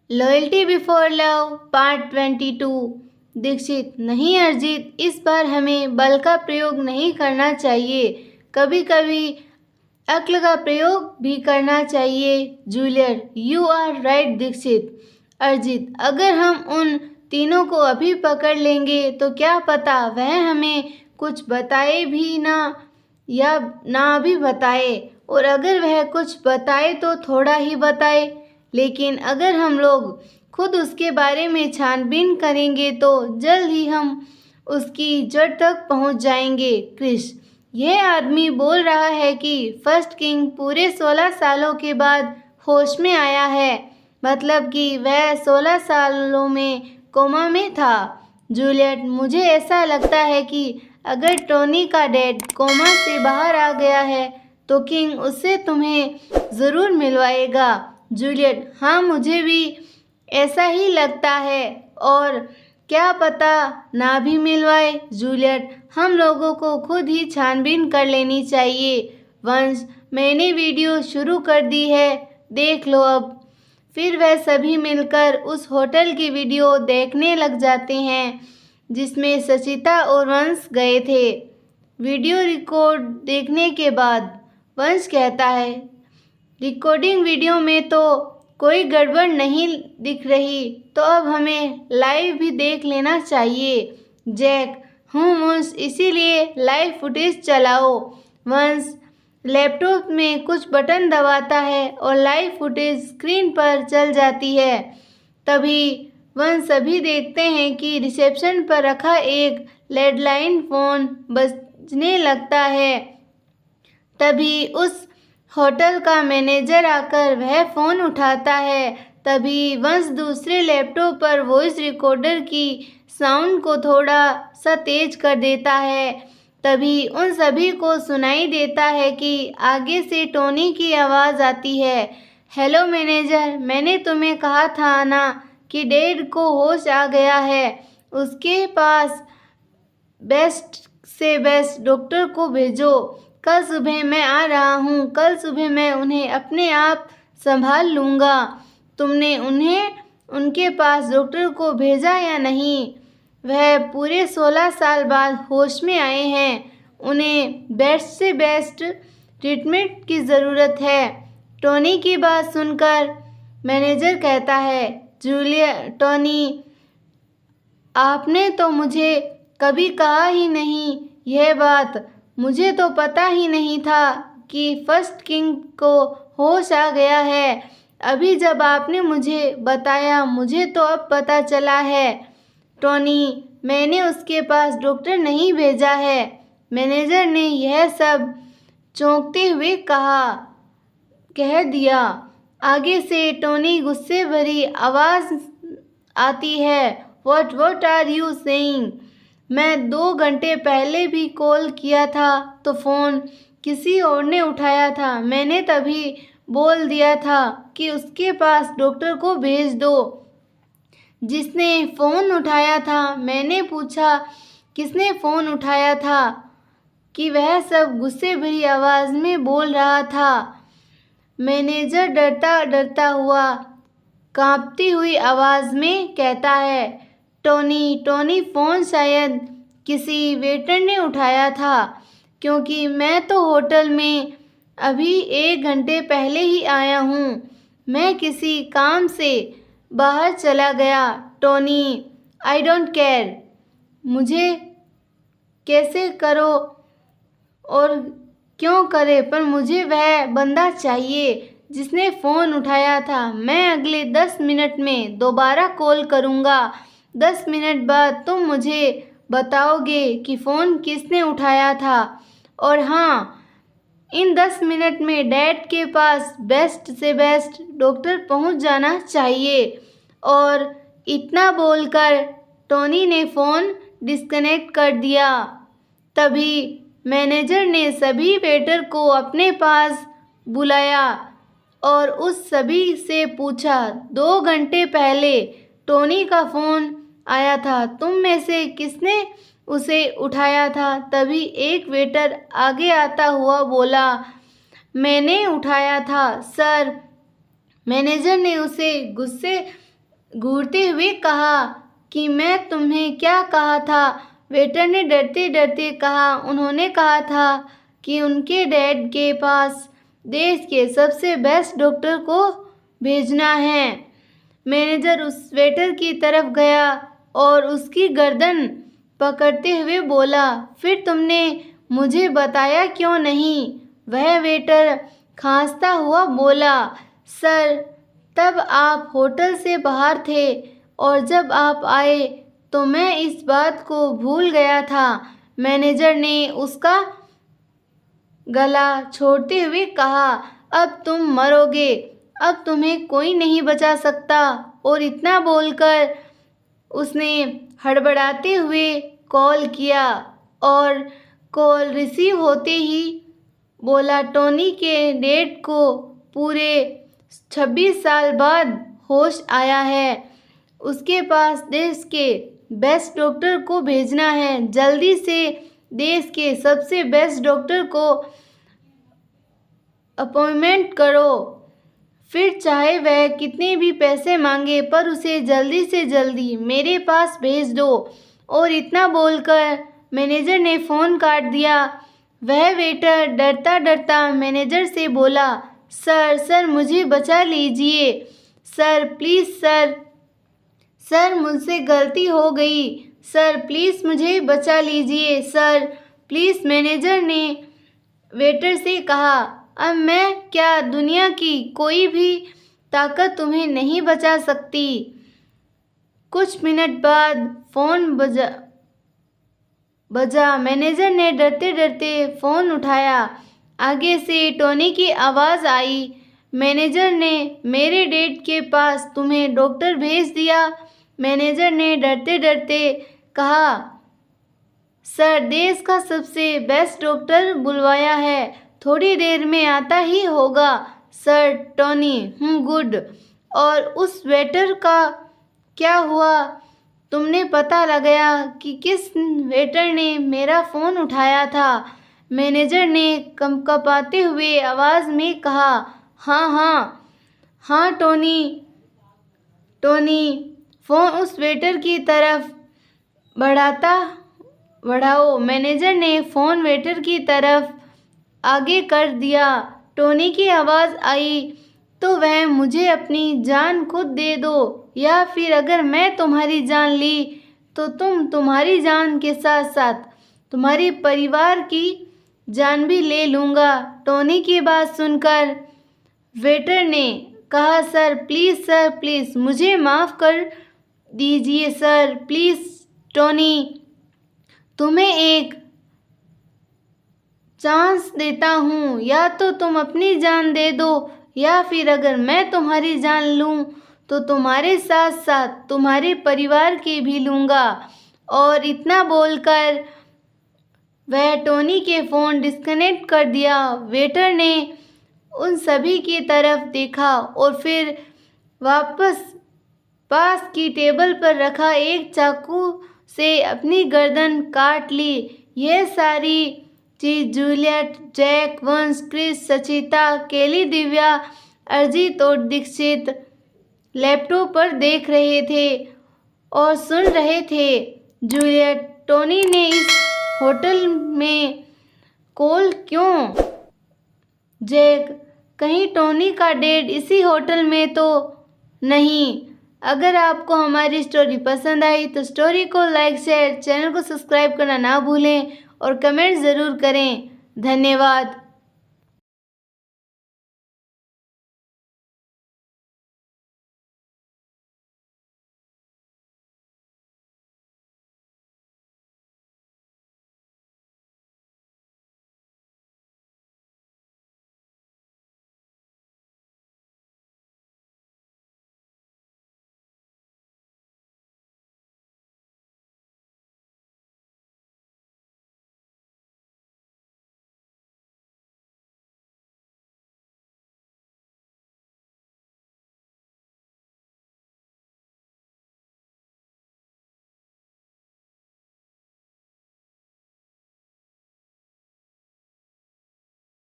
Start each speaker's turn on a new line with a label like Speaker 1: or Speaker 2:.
Speaker 1: Loyalty before love part 22। Dikshit, नहीं अर्जित, इस बार हमें बल का प्रयोग नहीं करना चाहिए, कभी कभी अक्ल का प्रयोग भी करना चाहिए। Juliet, you are right Dikshit. Arjit, अगर हम उन तीनों को अभी पकड़ लेंगे तो क्या पता वह हमें कुछ बताए भी ना या ना भी बताए, और अगर वह कुछ बताए तो थोड़ा ही बताए, लेकिन अगर हम लोग खुद उसके बारे में छानबीन करेंगे तो जल्द ही हम उसकी जड़ तक पहुंच जाएंगे। क्रिश, यह आदमी बोल रहा है कि फर्स्ट किंग पूरे 16 सालों के बाद होश में आया है, मतलब कि वह 16 सालों में कोमा में था। जूलियट, मुझे ऐसा लगता है कि अगर टोनी का डैड कोमा से बाहर आ गया है तो किंग उससे तुम्हें ज़रूर मिलवाएगा। जूलियट, हाँ, मुझे भी ऐसा ही लगता है, और क्या पता ना भी मिलवाए। जूलियट, हम लोगों को खुद ही छानबीन कर लेनी चाहिए। वंश, मैंने वीडियो शुरू कर दी है, देख लो अब। फिर वह सभी मिलकर उस होटल की वीडियो देखने लग जाते हैं जिसमें सचिता और वंश गए थे। वीडियो रिकॉर्ड देखने के बाद वंश कहता है, रिकॉर्डिंग वीडियो में तो कोई गड़बड़ नहीं दिख रही, तो अब हमें लाइव भी देख लेना चाहिए। जैक, हूँ वंश, इसीलिए लाइव फुटेज चलाओ। वंश लैपटॉप में कुछ बटन दबाता है और लाइव फुटेज स्क्रीन पर चल जाती है। तभी वंश सभी देखते हैं कि रिसेप्शन पर रखा एक लैंडलाइन फ़ोन बजने लगता है। तभी उस होटल का मैनेजर आकर वह फ़ोन उठाता है। तभी वंश दूसरे लैपटॉप पर वॉइस रिकॉर्डर की साउंड को थोड़ा सा तेज कर देता है। तभी उन सभी को सुनाई देता है कि आगे से टोनी की आवाज़ आती है, हेलो मैनेजर, मैंने तुम्हें कहा था ना कि डैड को होश आ गया है, उसके पास बेस्ट से बेस्ट डॉक्टर को भेजो। कल सुबह मैं आ रहा हूँ, कल सुबह मैं उन्हें अपने आप संभाल लूँगा। तुमने उनके पास डॉक्टर को भेजा या नहीं? वह पूरे 16 साल बाद होश में आए हैं, उन्हें बेस्ट से बेस्ट ट्रीटमेंट की ज़रूरत है। टोनी की बात सुनकर मैनेजर कहता है, जूलिया, टोनी, आपने तो मुझे कभी कहा ही नहीं यह बात, मुझे तो पता ही नहीं था कि फर्स्ट किंग को होश आ गया है। अभी जब आपने मुझे बताया, मुझे तो अब पता चला है। टोनी, मैंने उसके पास डॉक्टर नहीं भेजा है। मैनेजर ने यह सब चौंकते हुए कह दिया। आगे से टोनी गुस्से भरी आवाज़ आती है, व्हाट आर यू सेइंग? मैं 2 घंटे पहले भी कॉल किया था तो फ़ोन किसी और ने उठाया था। मैंने तभी बोल दिया था कि उसके पास डॉक्टर को भेज दो। जिसने फ़ोन उठाया था, मैंने पूछा किसने फ़ोन उठाया था, कि वह सब गुस्से भरी आवाज़ में बोल रहा था। मैनेजर डरता डरता हुआ कांपती हुई आवाज़ में कहता है, टोनी, फ़ोन शायद किसी वेटर ने उठाया था, क्योंकि मैं तो होटल में अभी 1 घंटे पहले ही आया हूँ। मैं किसी काम से बाहर चला गया। टोनी, आई डोंट केयर, मुझे कैसे करो और क्यों करे, पर मुझे वह बंदा चाहिए जिसने फ़ोन उठाया था। मैं अगले 10 मिनट में दोबारा कॉल करूँगा। 10 मिनट बाद तुम मुझे बताओगे कि फ़ोन किसने उठाया था। और हाँ, इन 10 मिनट में डैड के पास बेस्ट से बेस्ट डॉक्टर पहुंच जाना चाहिए। और इतना बोलकर टोनी ने फ़ोन डिस्कनेक्ट कर दिया। तभी मैनेजर ने सभी वेटर को अपने पास बुलाया और उस सभी से पूछा, 2 घंटे पहले टोनी का फ़ोन आया था, तुम में से किसने उसे उठाया था? तभी एक वेटर आगे आता हुआ बोला, मैंने उठाया था सर। मैनेजर ने उसे गुस्से घूरते हुए कहा कि मैं तुम्हें क्या कहा था। वेटर ने डरते डरते कहा, उन्होंने कहा था कि उनके डैड के पास देश के सबसे बेस्ट डॉक्टर को भेजना है। मैनेजर उस वेटर की तरफ गया और उसकी गर्दन पकड़ते हुए बोला, फिर तुमने मुझे बताया क्यों नहीं? वह वेटर खांसता हुआ बोला, सर, तब आप होटल से बाहर थे और जब आप आए तो मैं इस बात को भूल गया था। मैनेजर ने उसका गला छोड़ते हुए कहा, अब तुम मरोगे, अब तुम्हें कोई नहीं बचा सकता। और इतना बोलकर उसने हड़बड़ाते हुए कॉल किया और कॉल रिसीव होते ही बोला, टोनी के डैड को पूरे 26 साल बाद होश आया है। उसके पास देश के बेस्ट डॉक्टर को भेजना है। जल्दी से देश के सबसे बेस्ट डॉक्टर को अपॉइंटमेंट करो। फिर चाहे वह कितने भी पैसे मांगे, पर उसे जल्दी से जल्दी मेरे पास भेज दो। और इतना बोलकर मैनेजर ने फ़ोन काट दिया। वह वेटर डरता डरता मैनेजर से बोला, सर मुझे बचा लीजिए। सर प्लीज़ सर मुझसे गलती हो गई। सर प्लीज़ मुझे बचा लीजिए। Sir please. मैनेजर ने वेटर से कहा, अब मैं क्या, दुनिया की कोई भी ताकत तुम्हें नहीं बचा सकती। कुछ मिनट बाद फ़ोन बजा। मैनेजर ने डरते डरते फ़ोन उठाया। आगे से टोनी की आवाज़ आई, मैनेजर ने मेरे डैड के पास तुम्हें डॉक्टर भेज दिया। मैनेजर ने डरते डरते कहा, सर, देश का सबसे बेस्ट डॉक्टर बुलवाया है, थोड़ी देर में आता ही होगा। Sir Tony, good. और उस वेटर का क्या हुआ? तुमने पता लगाया कि किस वेटर ने मेरा फ़ोन उठाया था? मैनेजर ने कंपकपाते हुए आवाज़ में कहा, हाँ टोनी। फ़ोन उस वेटर की तरफ बढ़ाओ। मैनेजर ने फ़ोन वेटर की तरफ आगे कर दिया। टोनी की आवाज़ आई, तो वह मुझे अपनी जान खुद दे दो, या फिर अगर मैं तुम्हारी जान ली तो तुम्हारी जान के साथ साथ तुम्हारे परिवार की जान भी ले लूँगा। टोनी की बात सुनकर वेटर ने कहा, सर प्लीज़ मुझे माफ़ कर दीजिए। सर प्लीज़ टोनी, तुम्हें एक चांस देता हूँ, या तो तुम अपनी जान दे दो, या फिर अगर मैं तुम्हारी जान लूँ तो तुम्हारे साथ साथ तुम्हारे परिवार की भी लूँगा। और इतना बोलकर वह टोनी के फ़ोन डिस्कनेक्ट कर दिया। वेटर ने उन सभी की तरफ देखा और फिर वापस पास की टेबल पर रखा एक चाकू से अपनी गर्दन काट ली। यह सारी चीज़ जूलियट, जैक, वंश, क्रिस, सचिता, केली, दिव्या, अरिजीत और दीक्षित लैपटॉप पर देख रहे थे और सुन रहे थे। जूलियट, टोनी ने इस होटल में कॉल क्यों? जैक, कहीं टोनी का डैड इसी होटल में तो नहीं? अगर आपको हमारी स्टोरी पसंद आई तो स्टोरी को लाइक, शेयर, चैनल को सब्सक्राइब करना ना भूलें और कमेंट ज़रूर करें। धन्यवाद।